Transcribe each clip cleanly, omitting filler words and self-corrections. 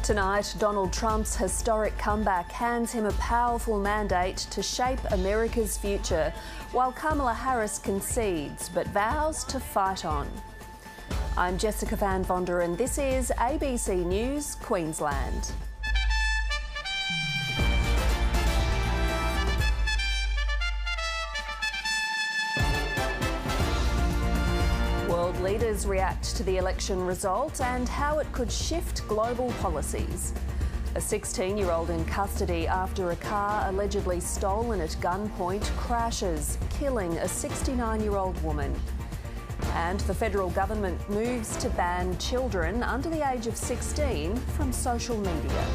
Tonight, Donald Trump's historic comeback hands him a powerful mandate to shape America's future, while Kamala Harris concedes but vows to fight on. I'm Jessica van Vonderen. This is ABC News, Queensland. World leaders react to the election result and how it could shift global policies. A 16-year-old in custody after a car allegedly stolen at gunpoint crashes, killing a 69-year-old woman. And the federal government moves to ban children under the age of 16 from social media.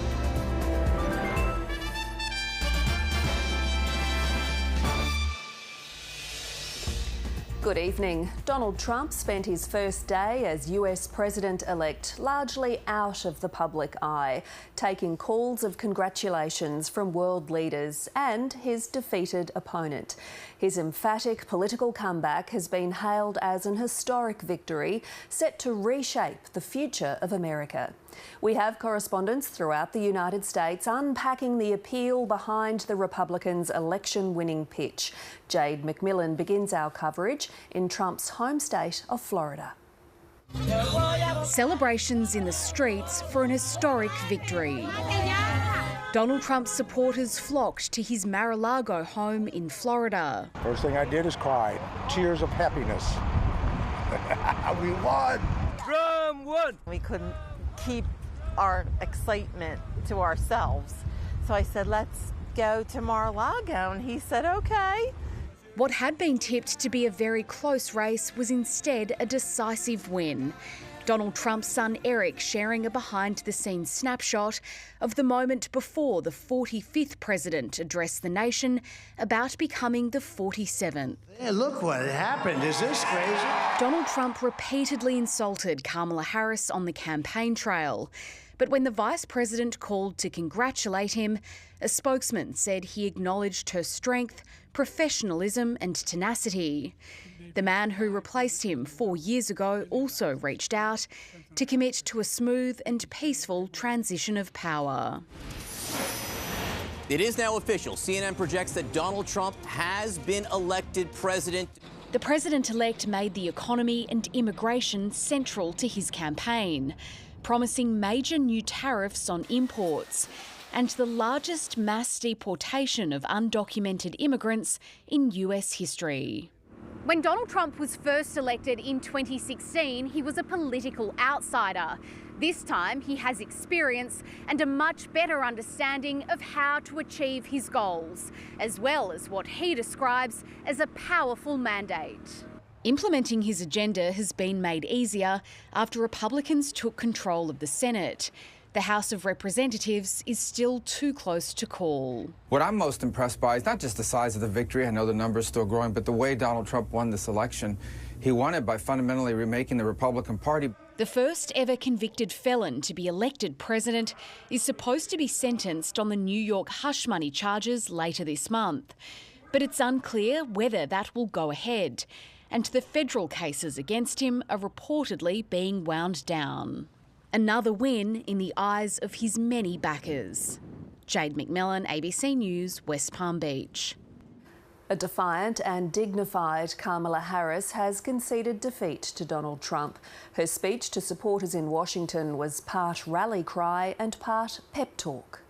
Good evening. Donald Trump spent his first day as US President-elect largely out of the public eye, taking calls of congratulations from world leaders and his defeated opponent. His emphatic political comeback has been hailed as an historic victory set to reshape the future of America. We have correspondents throughout the United States unpacking the appeal behind the Republicans' election-winning pitch. Jade McMillan begins our coverage in Trump's home state of Florida. Celebrations in the streets for an historic victory. Donald Trump's supporters flocked to his Mar-a-Lago home in Florida. First thing I did is cry. Tears of happiness. We won! Trump won! We couldn't keep our excitement to ourselves. So I said, let's go to Mar-a-Lago, and he said, okay. What had been tipped to be a very close race was instead a decisive win. Donald Trump's son Eric sharing a behind-the-scenes snapshot of the moment before the 45th president addressed the nation about becoming the 47th. Hey, look what happened. Is this crazy? Donald Trump repeatedly insulted Kamala Harris on the campaign trail. But when the vice president called to congratulate him, a spokesman said he acknowledged her strength, professionalism and tenacity. The man who replaced him 4 years ago also reached out to commit to a smooth and peaceful transition of power. It is now official. CNN projects that Donald Trump has been elected president. The president-elect made the economy and immigration central to his campaign, promising major new tariffs on imports and the largest mass deportation of undocumented immigrants in US history. When Donald Trump was first elected in 2016, he was a political outsider. This time, he has experience and a much better understanding of how to achieve his goals, as well as what he describes as a powerful mandate. Implementing his agenda has been made easier after Republicans took control of the Senate. The House of Representatives is still too close to call. What I'm most impressed by is not just the size of the victory, I know the number's still growing, but the way Donald Trump won this election. He won it by fundamentally remaking the Republican Party. The first ever convicted felon to be elected president is supposed to be sentenced on the New York hush money charges later this month. But it's unclear whether that will go ahead, and the federal cases against him are reportedly being wound down. Another win in the eyes of his many backers. Jade McMillan, ABC News, West Palm Beach. A defiant and dignified Kamala Harris has conceded defeat to Donald Trump. Her speech to supporters in Washington was part rally cry and part pep talk.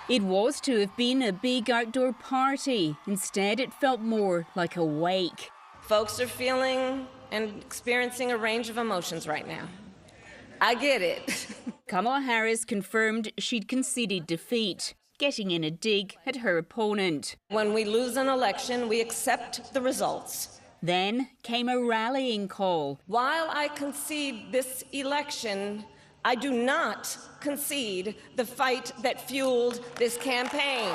It was to have been a big outdoor party. Instead, it felt more like a wake. Folks are feeling and experiencing a range of emotions right now. I get it. Kamala Harris confirmed she'd conceded defeat, getting in a dig at her opponent. When we lose an election, we accept the results. Then came a rallying call. While I concede this election, I do not concede the fight that fueled this campaign.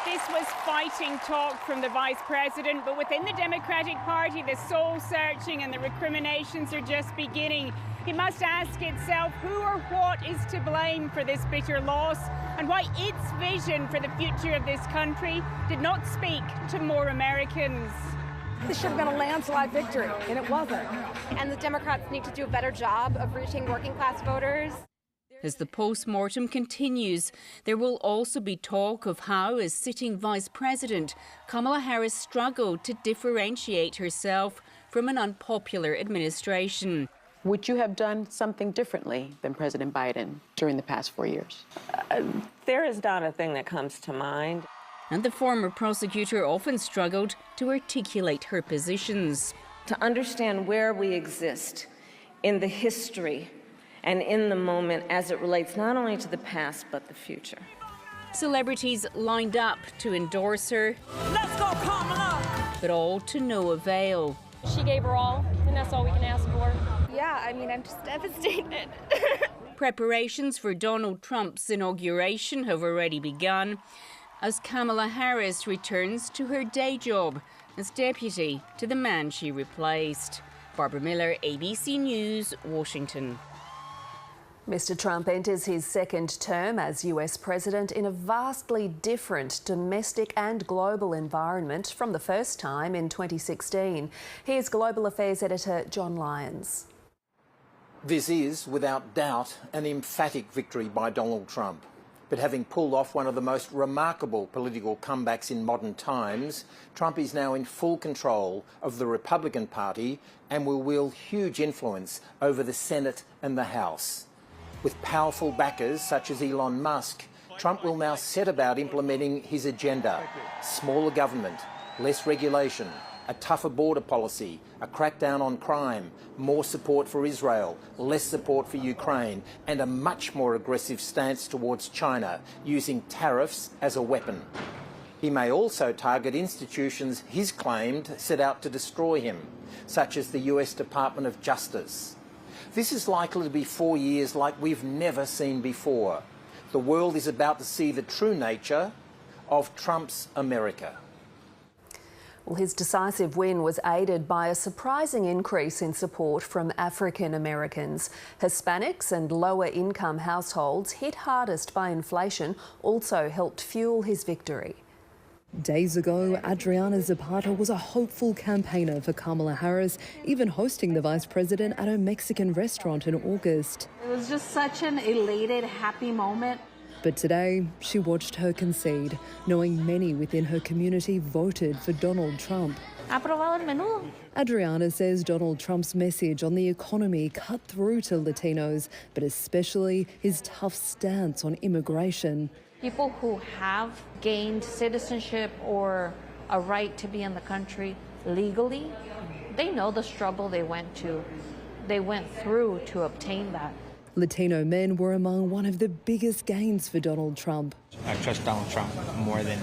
This was fighting talk from the Vice President, but within the Democratic Party, the soul-searching and the recriminations are just beginning. It must ask itself who or what is to blame for this bitter loss and why its vision for the future of this country did not speak to more Americans. This should have been a landslide victory, and it wasn't. And the Democrats need to do a better job of reaching working-class voters. As the post-mortem continues, there will also be talk of how, as sitting Vice President, Kamala Harris struggled to differentiate herself from an unpopular administration. Would you have done something differently than President Biden during the past 4 years? There is not a thing that comes to mind. And the former prosecutor often struggled to articulate her positions. To understand where we exist in the history and in the moment as it relates not only to the past but the future. Celebrities lined up to endorse her. Let's go, Kamala! But all to no avail. She gave her all, and that's all we can ask for. Yeah, I mean, I'm just devastated. Preparations for Donald Trump's inauguration have already begun as Kamala Harris returns to her day job as deputy to the man she replaced. Barbara Miller, ABC News, Washington. Mr. Trump enters his second term as US President in a vastly different domestic and global environment from the first time in 2016. Here's Global Affairs Editor John Lyons. This is, without doubt, an emphatic victory by Donald Trump. But having pulled off one of the most remarkable political comebacks in modern times, Trump is now in full control of the Republican Party and will wield huge influence over the Senate and the House. With powerful backers such as Elon Musk, Trump will now set about implementing his agenda: smaller government, less regulation, a tougher border policy, a crackdown on crime, more support for Israel, less support for Ukraine, and a much more aggressive stance towards China, using tariffs as a weapon. He may also target institutions he's claimed set out to destroy him, such as the US Department of Justice. This is likely to be 4 years like we've never seen before. The world is about to see the true nature of Trump's America. Well, his decisive win was aided by a surprising increase in support from African Americans. Hispanics and lower income households hit hardest by inflation also helped fuel his victory. Days ago, Adriana Zapata was a hopeful campaigner for Kamala Harris, even hosting the vice president at a Mexican restaurant in August. It was just such an elated, happy moment. But today, she watched her concede, knowing many within her community voted for Donald Trump. Aprobado el menú. Adriana says Donald Trump's message on the economy cut through to Latinos, but especially his tough stance on immigration. People who have gained citizenship or a right to be in the country legally, they know the struggle they went through to obtain that. Latino men were among one of the biggest gains for Donald Trump. I trust Donald Trump more than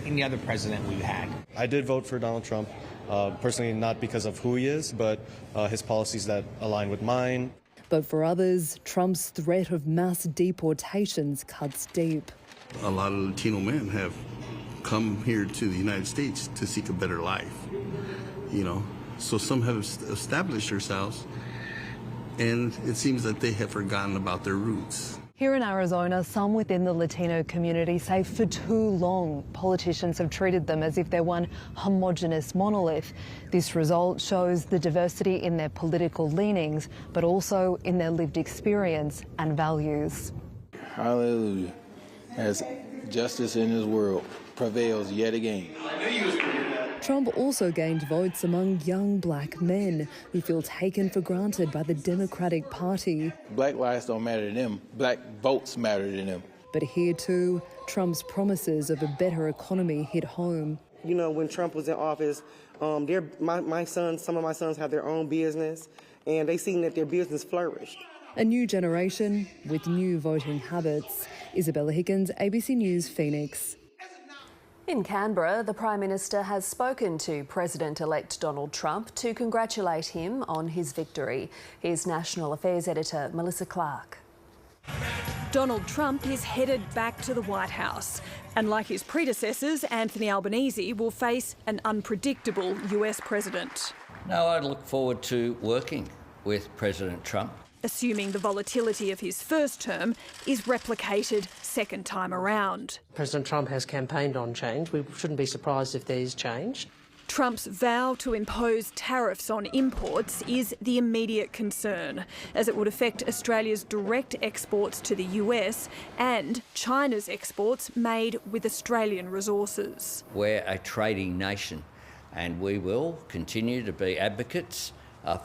any other president we've had. I did vote for Donald Trump, personally not because of who he is, but his policies that align with mine. But for others, Trump's threat of mass deportations cuts deep. A lot of Latino men have come here to the United States to seek a better life, so some have established themselves, and it seems that they have forgotten about their roots. Here in Arizona, some within the Latino community say for too long politicians have treated them as if they're one homogenous monolith. This result shows the diversity in their political leanings, but also in their lived experience and values. Hallelujah. As justice in his world prevails yet again. Trump also gained votes among young black men who feel taken for granted by the Democratic Party. Black lives don't matter to them. Black votes matter to them. But here too, Trump's promises of a better economy hit home. When Trump was in office, some of my sons have their own business, and they seen that their business flourished. A new generation with new voting habits. Isabella Hickens, ABC News, Phoenix. In Canberra, the Prime Minister has spoken to President-elect Donald Trump to congratulate him on his victory. Here's National Affairs Editor Melissa Clark. Donald Trump is headed back to the White House. And like his predecessors, Anthony Albanese will face an unpredictable US president. No, I'd look forward to working with President Trump. Assuming the volatility of his first term is replicated second time around. President Trump has campaigned on change. We shouldn't be surprised if there is change. Trump's vow to impose tariffs on imports is the immediate concern, as it would affect Australia's direct exports to the US and China's exports made with Australian resources. We're a trading nation and we will continue to be advocates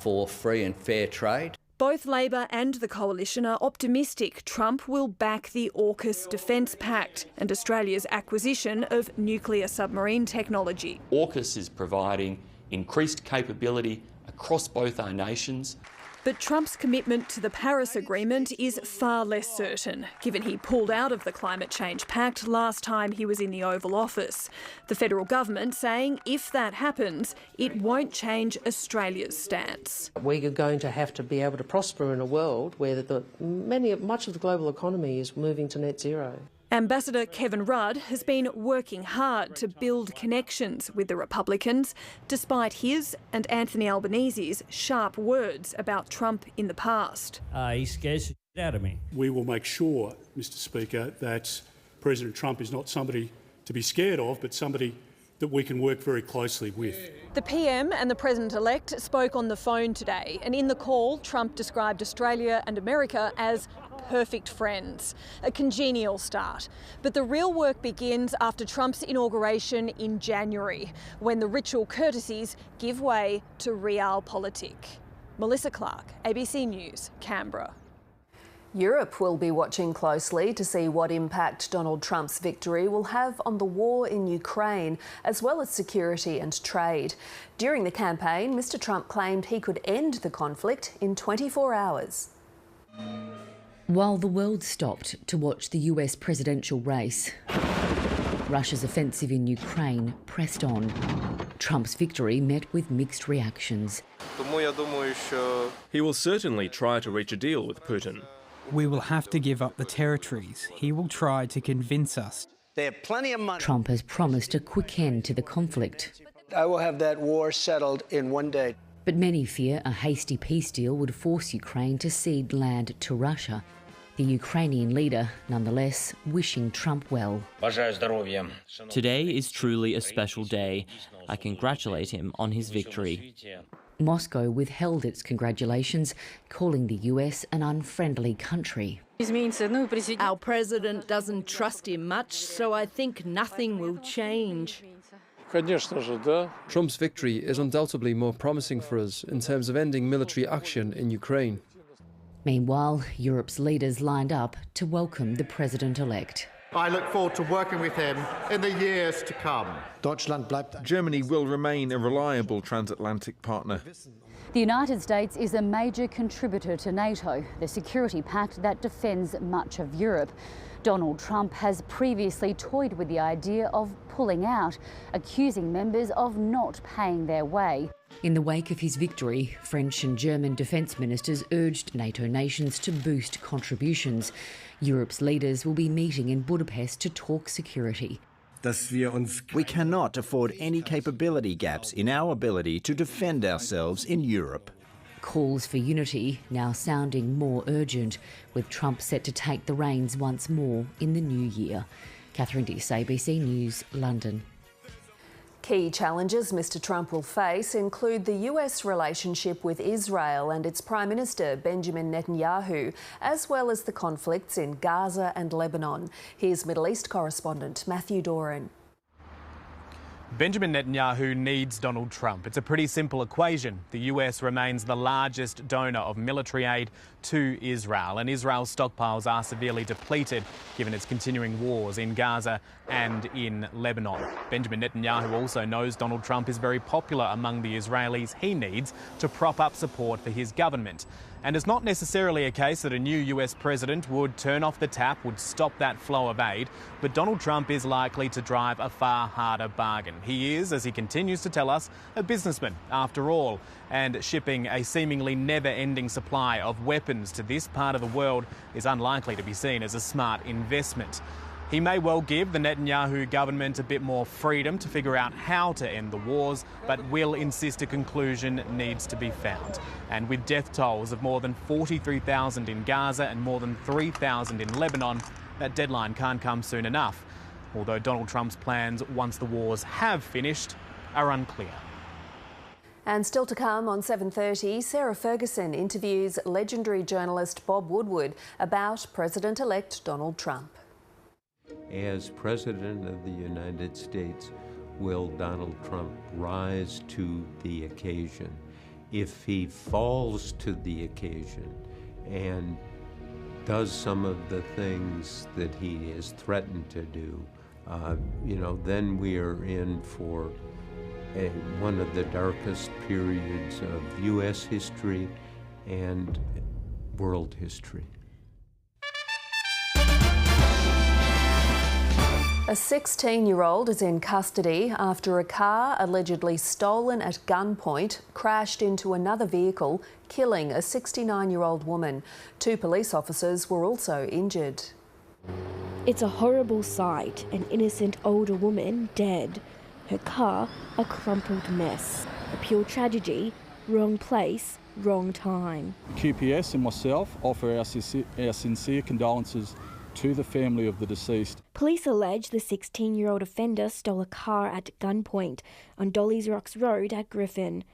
for free and fair trade. Both Labor and the Coalition are optimistic Trump will back the AUKUS Defence Pact and Australia's acquisition of nuclear submarine technology. AUKUS is providing increased capability across both our nations. But Trump's commitment to the Paris Agreement is far less certain, given he pulled out of the Climate Change Pact last time he was in the Oval Office. The federal government saying if that happens, it won't change Australia's stance. We are going to have to be able to prosper in a world where much of the global economy is moving to net zero. Ambassador Kevin Rudd has been working hard to build connections with the Republicans, despite his and Anthony Albanese's sharp words about Trump in the past. He scares the shit out of me. We will make sure, Mr Speaker, that President Trump is not somebody to be scared of, but somebody that we can work very closely with. The PM and the President-elect spoke on the phone today, and in the call, Trump described Australia and America as perfect friends, a congenial start. But the real work begins after Trump's inauguration in January, when the ritual courtesies give way to realpolitik. Melissa Clark, ABC News, Canberra. Europe will be watching closely to see what impact Donald Trump's victory will have on the war in Ukraine, as well as security and trade. During the campaign, Mr Trump claimed he could end the conflict in 24 hours. While the world stopped to watch the US presidential race, Russia's offensive in Ukraine pressed on. Trump's victory met with mixed reactions. He will certainly try to reach a deal with Putin. We will have to give up the territories. He will try to convince us. There are plenty of money. Trump has promised a quick end to the conflict. I will have that war settled in one day. But many fear a hasty peace deal would force Ukraine to cede land to Russia. The Ukrainian leader, nonetheless, wishing Trump well. Today is truly a special day. I congratulate him on his victory. Moscow withheld its congratulations, calling the US an unfriendly country. Our president doesn't trust him much, so I think nothing will change. Trump's victory is undoubtedly more promising for us in terms of ending military action in Ukraine. Meanwhile, Europe's leaders lined up to welcome the president-elect. I look forward to working with him in the years to come. Germany will remain a reliable transatlantic partner. The United States is a major contributor to NATO, the security pact that defends much of Europe. Donald Trump has previously toyed with the idea of pulling out, accusing members of not paying their way. In the wake of his victory, French and German defence ministers urged NATO nations to boost contributions. Europe's leaders will be meeting in Budapest to talk security. We cannot afford any capability gaps in our ability to defend ourselves in Europe. Calls for unity now sounding more urgent, with Trump set to take the reins once more in the new year. Catherine Diss, ABC News, London. Key challenges Mr Trump will face include the US relationship with Israel and its Prime Minister Benjamin Netanyahu, as well as the conflicts in Gaza and Lebanon. Here's Middle East correspondent Matthew Doran. Benjamin Netanyahu needs Donald Trump. It's a pretty simple equation. The US remains the largest donor of military aid to Israel, and Israel's stockpiles are severely depleted given its continuing wars in Gaza and in Lebanon. Benjamin Netanyahu also knows Donald Trump is very popular among the Israelis he needs to prop up support for his government. And it's not necessarily a case that a new US president would turn off the tap, would stop that flow of aid, but Donald Trump is likely to drive a far harder bargain. He is, as he continues to tell us, a businessman after all, and shipping a seemingly never-ending supply of weapons to this part of the world is unlikely to be seen as a smart investment. He may well give the Netanyahu government a bit more freedom to figure out how to end the wars, but will insist a conclusion needs to be found. And with death tolls of more than 43,000 in Gaza and more than 3,000 in Lebanon, that deadline can't come soon enough. Although Donald Trump's plans, once the wars have finished, are unclear. And still to come on 7:30, Sarah Ferguson interviews legendary journalist Bob Woodward about President-elect Donald Trump. As President of the United States, will Donald Trump rise to the occasion? If he falls to the occasion and does some of the things that he has threatened to do, then we are in for one of the darkest periods of U.S. history and world history. A 16-year-old is in custody after a car allegedly stolen at gunpoint crashed into another vehicle, killing a 69-year-old woman. 2 police officers were also injured. It's a horrible sight, an innocent older woman dead. Her car, a crumpled mess. A pure tragedy, wrong place, wrong time. QPS and myself offer our sincere condolences to the family of the deceased. Police allege the 16-year-old offender stole a car at gunpoint on Dolly's Rocks Road at Griffin,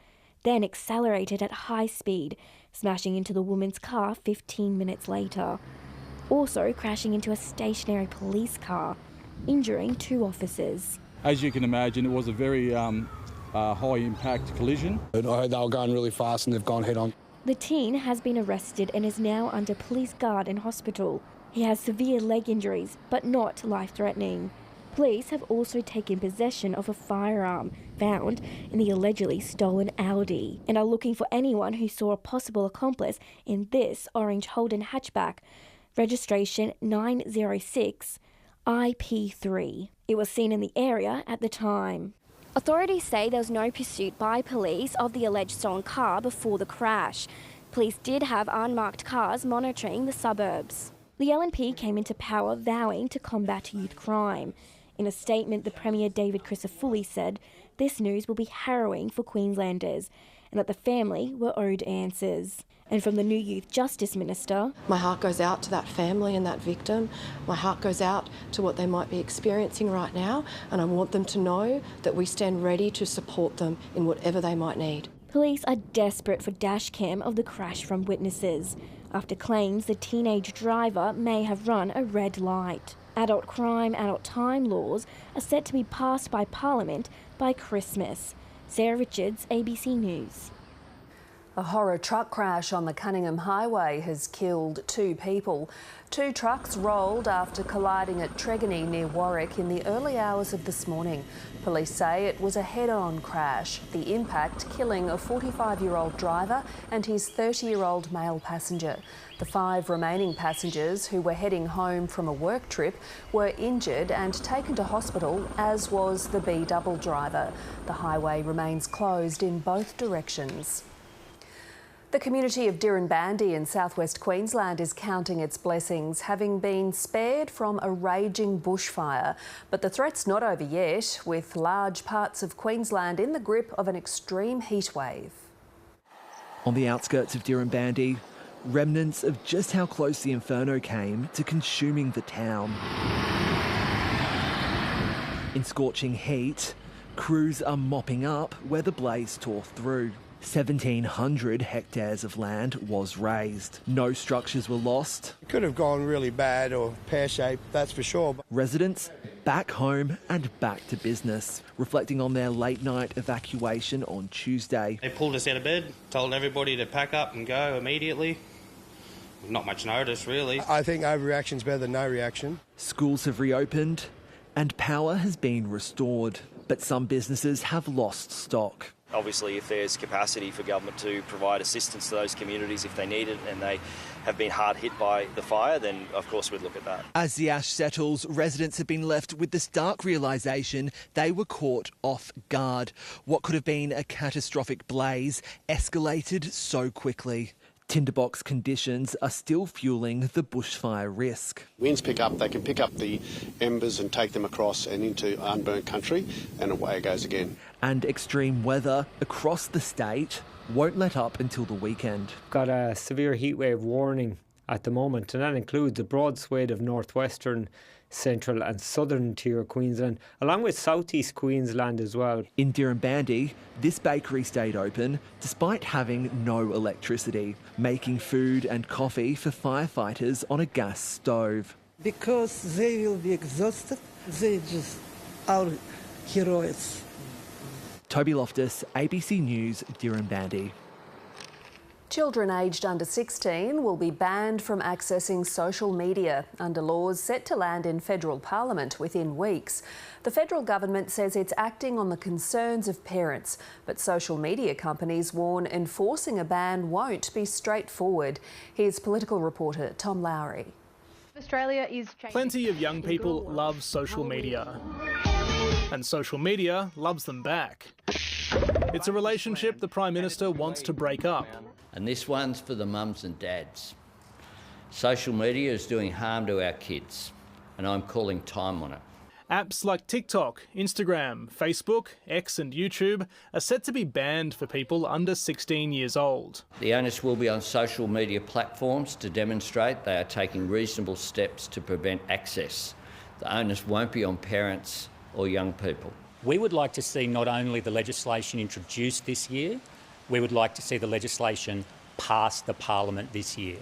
then accelerated at high speed, smashing into the woman's car 15 minutes later. Also crashing into a stationary police car, injuring 2 officers. As you can imagine, it was a very high-impact collision. I heard they were going really fast and they've gone head-on. The teen has been arrested and is now under police guard in hospital. He has severe leg injuries, but not life-threatening. Police have also taken possession of a firearm found in the allegedly stolen Audi and are looking for anyone who saw a possible accomplice in this orange Holden hatchback, registration 906 IP3. It was seen in the area at the time. Authorities say there was no pursuit by police of the alleged stolen car before the crash. Police did have unmarked cars monitoring the suburbs. The LNP came into power vowing to combat youth crime. In a statement, the Premier David Crisafulli said this news will be harrowing for Queenslanders and that the family were owed answers. And from the new Youth Justice Minister, my heart goes out to that family and that victim. My heart goes out to what they might be experiencing right now, and I want them to know that we stand ready to support them in whatever they might need. Police are desperate for dash cam of the crash from witnesses, after claims the teenage driver may have run a red light. Adult crime, adult time laws are set to be passed by Parliament by Christmas. Sarah Richards, ABC News. A horror truck crash on the Cunningham Highway has killed 2 people. 2 trucks rolled after colliding at Tregony near Warwick in the early hours of this morning. Police say it was a head-on crash, the impact killing a 45-year-old driver and his 30-year-old male passenger. The 5 remaining passengers who were heading home from a work trip were injured and taken to hospital, as was the B-double driver. The highway remains closed in both directions. The community of Dirranbandi in southwest Queensland is counting its blessings, having been spared from a raging bushfire. But the threat's not over yet, with large parts of Queensland in the grip of an extreme heatwave. On the outskirts of Dirranbandi, remnants of just how close the inferno came to consuming the town. In scorching heat, crews are mopping up where the blaze tore through. 1,700 hectares of land was razed. No structures were lost. It could have gone really bad or pear-shaped, that's for sure. Residents back home and back to business, reflecting on their late-night evacuation on Tuesday. They pulled us out of bed, told everybody to pack up and go immediately. Not much notice, really. I think overreaction's better than no reaction. Schools have reopened and power has been restored, but some businesses have lost stock. Obviously, if there's capacity for government to provide assistance to those communities if they need it and they have been hard hit by the fire, then of course we'd look at that. As the ash settles, residents have been left with the stark realisation they were caught off guard. What could have been a catastrophic blaze escalated so quickly. Tinderbox conditions are still fueling the bushfire risk. Winds pick up, they can pick up the embers and take them across and into unburnt country, and away it goes again. And extreme weather across the state won't let up until the weekend. Got a severe heatwave warning at the moment, and that includes a broad swathe of northwestern central and southern tier Queensland, along with southeast Queensland as well. In Dirranbandi, this bakery stayed open despite having no electricity, making food and coffee for firefighters on a gas stove. Because they will be exhausted, they just are heroes. Toby Loftus, ABC News, Dirranbandi. Children aged under 16 will be banned from accessing social media under laws set to land in federal parliament within weeks. The federal government says it's acting on the concerns of parents, but social media companies warn enforcing a ban won't be straightforward. Here's political reporter Tom Lowry. Australia is plenty of young people love social media, and social media loves them back. It's a relationship the Prime Minister wants to break up. And this one's for the mums and dads. Social media is doing harm to our kids, and I'm calling time on it. Apps like TikTok, Instagram, Facebook, X and YouTube are set to be banned for people under 16 years old. The onus will be on social media platforms to demonstrate they are taking reasonable steps to prevent access. The onus won't be on parents or young people. We would like to see not only the legislation introduced this year, we would like to see the legislation pass the Parliament this year.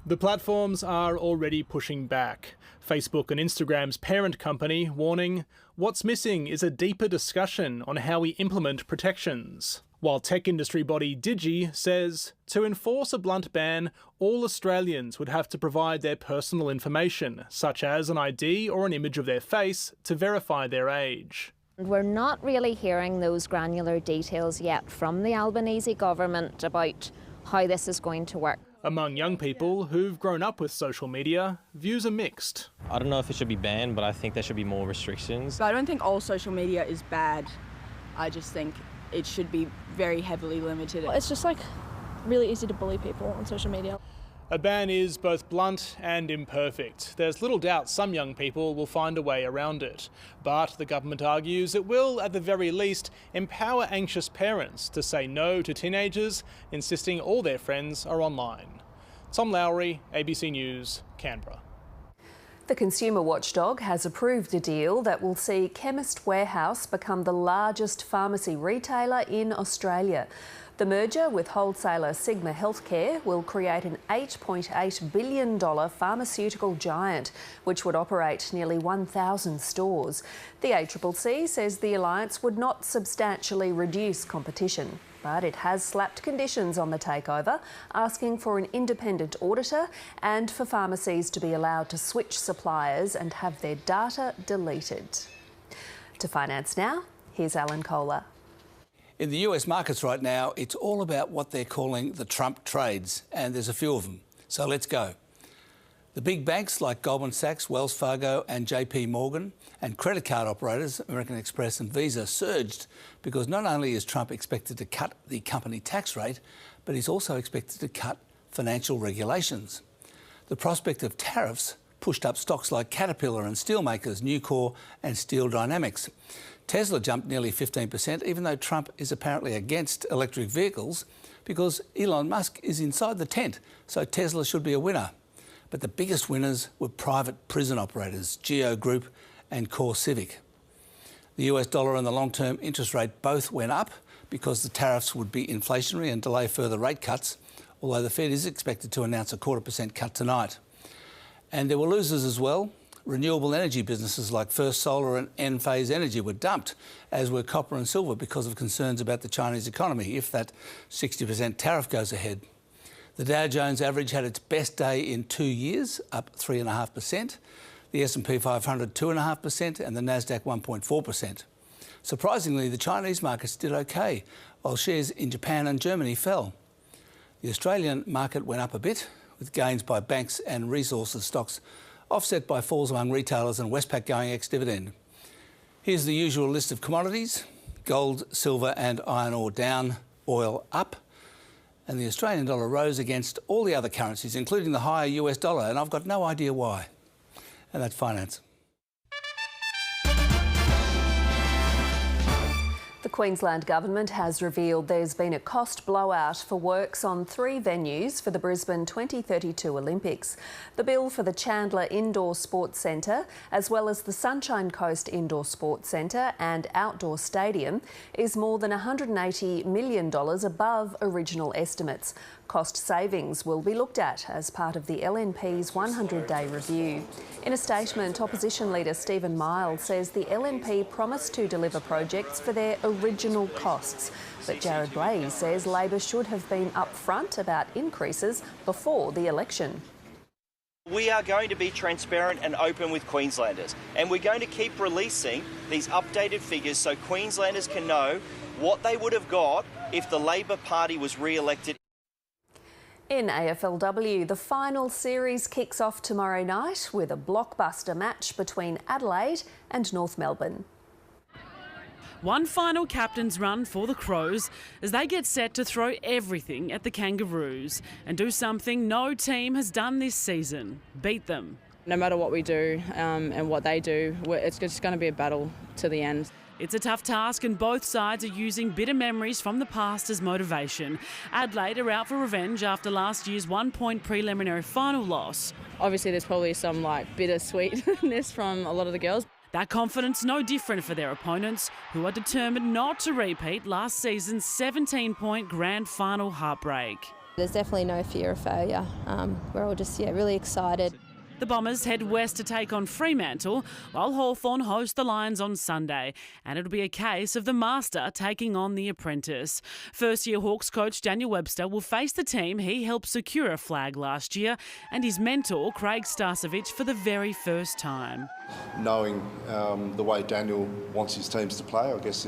The platforms are already pushing back. Facebook and Instagram's parent company warning, what's missing is a deeper discussion on how we implement protections. While tech industry body Digi says to enforce a blunt ban, all Australians would have to provide their personal information, such as an ID or an image of their face, to verify their age. We're not really hearing those granular details yet from the Albanese government about how this is going to work. Among young people who've grown up with social media, views are mixed. I don't know if it should be banned, but I think there should be more restrictions. I don't think all social media is bad. I just think it should be very heavily limited. It's just like really easy to bully people on social media. A ban is both blunt and imperfect. There's little doubt some young people will find a way around it. But the government argues it will, at the very least, empower anxious parents to say no to teenagers, insisting all their friends are online. Tom Lowry, ABC News, Canberra. The consumer watchdog has approved a deal that will see Chemist Warehouse become the largest pharmacy retailer in Australia. The merger with wholesaler Sigma Healthcare will create an $8.8 billion pharmaceutical giant, which would operate nearly 1,000 stores. The ACCC says the alliance would not substantially reduce competition, but it has slapped conditions on the takeover, asking for an independent auditor and for pharmacies to be allowed to switch suppliers and have their data deleted. To Finance Now, here's Alan Kohler. In the US markets right now, it's all about what they're calling the Trump trades, and there's a few of them. So let's go. The big banks like Goldman Sachs, Wells Fargo and JP Morgan, and credit card operators, American Express and Visa, surged because not only is Trump expected to cut the company tax rate, but he's also expected to cut financial regulations. The prospect of tariffs pushed up stocks like Caterpillar and steelmakers Nucor and Steel Dynamics. Tesla jumped nearly 15%, even though Trump is apparently against electric vehicles, because Elon Musk is inside the tent, so Tesla should be a winner. But the biggest winners were private prison operators, Geo Group and Core Civic. The US dollar and the long-term interest rate both went up because the tariffs would be inflationary and delay further rate cuts, although the Fed is expected to announce a 0.25% cut tonight. And there were losers as well. Renewable energy businesses like First Solar and Enphase Energy were dumped, as were copper and silver, because of concerns about the Chinese economy if that 60% tariff goes ahead. The Dow Jones average had its best day in 2 years, up 3.5%. The S&P 500 2.5% and the Nasdaq 1.4%. Surprisingly, the Chinese markets did okay, while shares in Japan and Germany fell. The Australian market went up a bit, with gains by banks and resources stocks offset by falls among retailers and Westpac going ex-dividend. Here's the usual list of commodities. Gold, silver and iron ore down, oil up. And the Australian dollar rose against all the other currencies, including the higher US dollar, and I've got no idea why. And that's finance. The Queensland Government has revealed there's been a cost blowout for works on 3 venues for the Brisbane 2032 Olympics. The bill for the Chandler Indoor Sports Centre, as well as the Sunshine Coast Indoor Sports Centre and Outdoor Stadium, is more than $180 million above original estimates. Cost savings will be looked at as part of the LNP's 100-day review. In a statement, Opposition Leader Stephen Miles says the LNP promised to deliver projects for their original costs. But Jared Blais says Labor should have been upfront about increases before the election. We are going to be transparent and open with Queenslanders, and we're going to keep releasing these updated figures so Queenslanders can know what they would have got if the Labor Party was re-elected. In AFLW, the final series kicks off tomorrow night with a blockbuster match between Adelaide and North Melbourne. One final captain's run for the Crows as they get set to throw everything at the Kangaroos and do something no team has done this season: beat them. No matter what we do and what they do, it's just going to be a battle to the end. It's a tough task and both sides are using bitter memories from the past as motivation. Adelaide are out for revenge after last year's 1-point preliminary final loss. Obviously there's probably some bittersweetness from a lot of the girls. That confidence no different for their opponents, who are determined not to repeat last season's 17-point grand final heartbreak. There's definitely no fear of failure. We're all just really excited. The Bombers head west to take on Fremantle, while Hawthorn host the Lions on Sunday, and it'll be a case of the master taking on the apprentice. First-year Hawks coach Daniel Webster will face the team he helped secure a flag last year, and his mentor Craig Starcevich for the very first time. Knowing the way Daniel wants his teams to play, I guess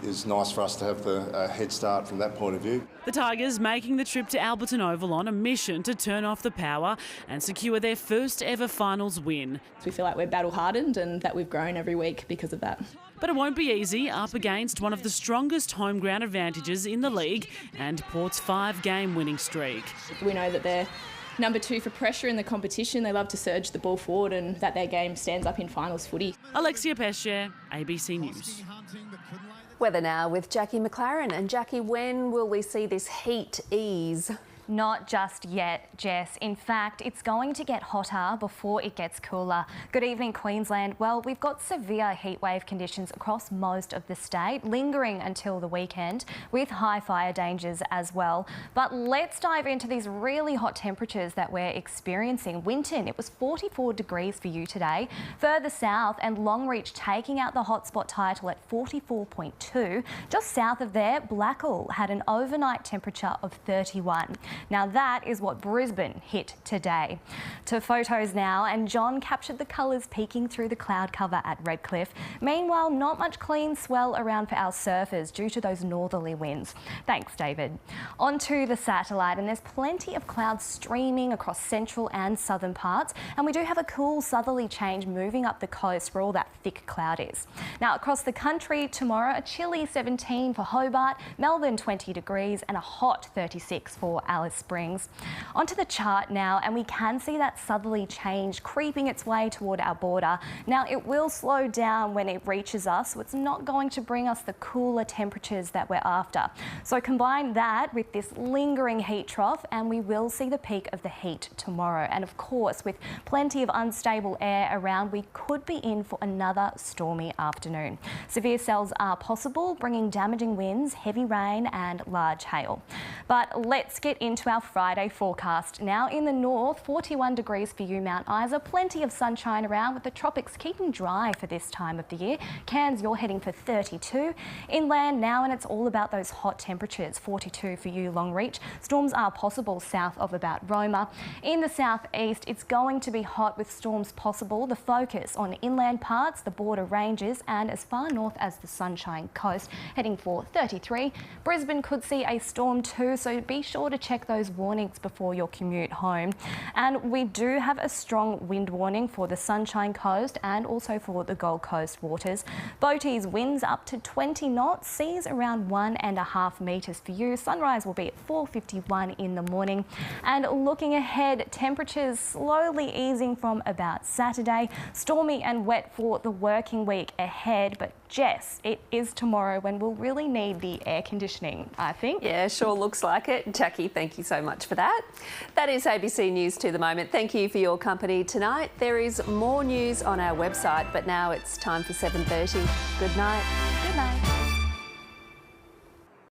is nice for us to have the head start from that point of view. The Tigers making the trip to Alberton Oval on a mission to turn off the power and secure their first ever finals win. We feel like we're battle hardened and that we've grown every week because of that. But it won't be easy up against one of the strongest home ground advantages in the league and Port's 5-game winning streak. We know that they're number 2 for pressure in the competition. They love to surge the ball forward and that their game stands up in finals footy. Alexia Pesce, ABC News. Weather now with Jacqui McLaren. And Jacqui, when will we see this heat ease? Not just yet, Jess. In fact, it's going to get hotter before it gets cooler. Good evening, Queensland. Well, we've got severe heatwave conditions across most of the state, lingering until the weekend, with high fire dangers as well. But let's dive into these really hot temperatures that we're experiencing. Winton, it was 44 degrees for you today. Further south, and Longreach taking out the hotspot title at 44.2. Just south of there, Blackall had an overnight temperature of 31. Now that is what Brisbane hit today. To photos now, and John captured the colours peeking through the cloud cover at Redcliffe. Meanwhile, not much clean swell around for our surfers due to those northerly winds. Thanks, David. On to the satellite, and there's plenty of clouds streaming across central and southern parts, and we do have a cool southerly change moving up the coast where all that thick cloud is. Now across the country tomorrow, a chilly 17 for Hobart, Melbourne 20 degrees and a hot 36 for Alice Springs. Onto the chart now, and we can see that southerly change creeping its way toward our border. Now it will slow down when it reaches us, so it's not going to bring us the cooler temperatures that we're after. So combine that with this lingering heat trough and we will see the peak of the heat tomorrow. And of course, with plenty of unstable air around, we could be in for another stormy afternoon. Severe cells are possible, bringing damaging winds, heavy rain and large hail. But let's get into our Friday forecast. Now in the north, 41 degrees for you, Mount Isa. Plenty of sunshine around with the tropics keeping dry for this time of the year. Cairns, you're heading for 32. Inland now, and it's all about those hot temperatures. 42 for you, Longreach. Storms are possible south of about Roma. In the southeast, it's going to be hot with storms possible. The focus on inland parts, the border ranges and as far north as the Sunshine Coast, heading for 33. Brisbane could see a storm too, so be sure to check check those warnings before your commute home. And we do have a strong wind warning for the Sunshine Coast and also for the Gold Coast waters. Boaties winds up to 20 knots, seas around 1.5 metres for you. Sunrise will be at 4:51 in the morning. And looking ahead, temperatures slowly easing from about Saturday. Stormy and wet for the working week ahead, but Jess, it is tomorrow when we'll really need the air conditioning, I think. Yeah, sure looks like it. Jacqui, thank you so much for that. That is ABC News to the moment. Thank you for your company tonight. There is more news on our website, but now it's time for 7:30. Good night. Good night.